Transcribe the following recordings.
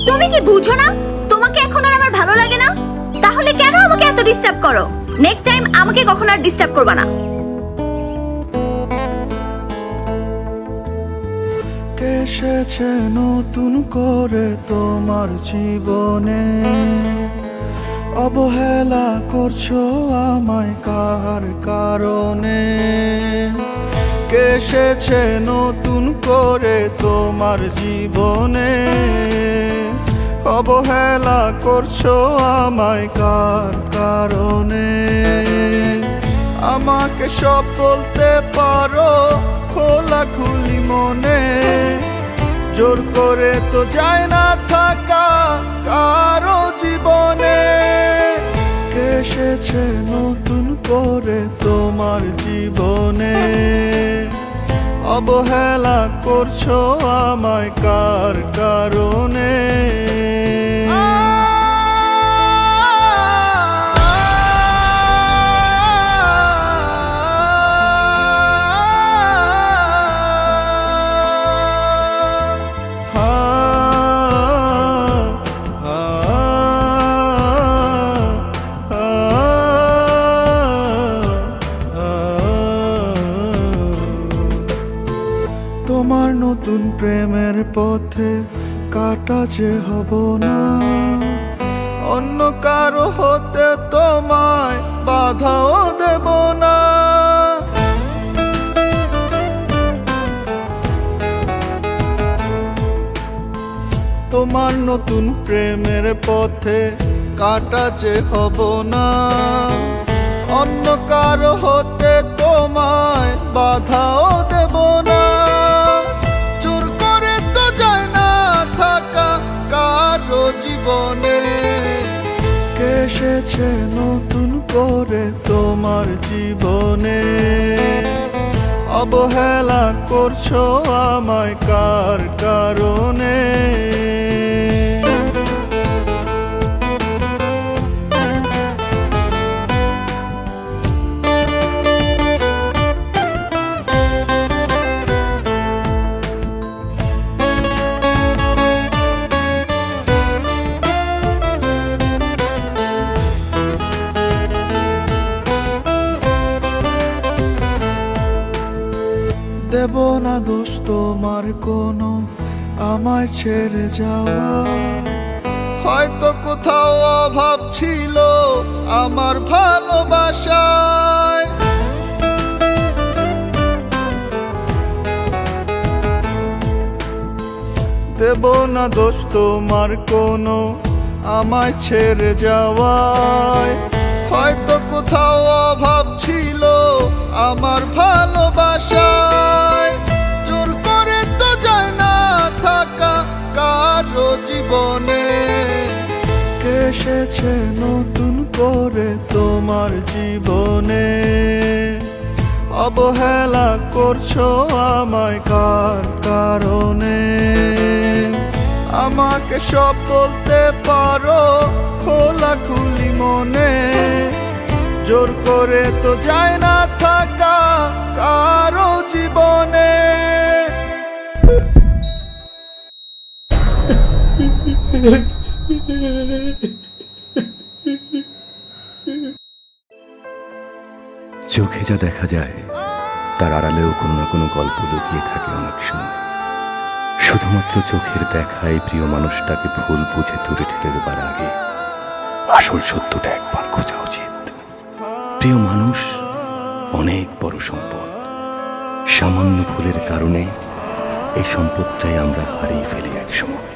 তুমি কি বুঝো না তোমাকে এখন আর আমার ভালো লাগে না? তাহলে কেন আমাকে এত ডিস্টার্ব করো? নেক্সট টাইম আমাকে কখনো আর ডিস্টার্ব করবা না। এসেছে নতুন করে তোমার জীবনে, অবহেলা করছো আমায় কার কারণে? এসেছে নতুন করে তোমার জীবনে, অবহেলা করছো আমায় কার কারণে? আমাকে সব বলতে পারো খোলাখুলি মনে, জোর করে তো যায় না থাকা কারো জীবনে। এসেছে নতুন করে তোমার জীবনে, অবহেলা করছো আমায় কার কারণে? তোমার নতুন প্রেমের পথে কাটা যে হব না, অন্য কারো হতে তোমায় বাধাও দেব না। তোমার নতুন প্রেমের পথে কাটা যে হব না, অন্য কারো হতে তোমায় বাধাও দেব না। জোর করে তো যায় না থাকা কারো জীবনে। এসেছে নতুন করে তোমার জীবনে, অবহেলা করছো আমায় কার কারণে? দেব না দোষ তোমার কোনো আমায় ছেড়ে যাওয়া, হয়তো কোথাও অভাব ছিল আমার ভালোবাসায়। দেব না দোষ তোমার কোনো আমায় ছেড়ে যাওয়ায়, হয়তো কোথাও অভাব ছিল আমার ভালোবাসায়। জোর করে তো যায় না থাকা কারো জীবনে। এসেছে নতুন করে তোমার জীবনে, অবহেলা করছো আমায় কার কারণে? আমাকে সব বলতে পারো খোলাখুলি মনে, জোর করে তো যায় না থাকা কারো জীবনে। চোখে যা দেখা যায় তার আড়ালেও কোনো না কোনো গল্প লুকিয়ে থাকে অনেক সময়। শুধুমাত্র চোখের দেখায় প্রিয় মানুষটাকে ভুল বুঝে দূরে ঠেলে দেবার আগে আসল সত্যটা একবার খোঁজা উচিত। প্রিয় মানুষ অনেক বড় সম্পদ, সামান্য ভুলের কারণে এই সম্পদটাই আমরা হারিয়ে ফেলি একসময়।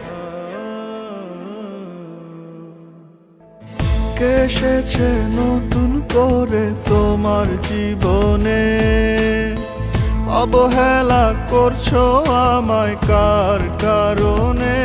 এসেছে নতুন করে তোমার জীবনে, অবহেলা করছো আমায় কার কারণে?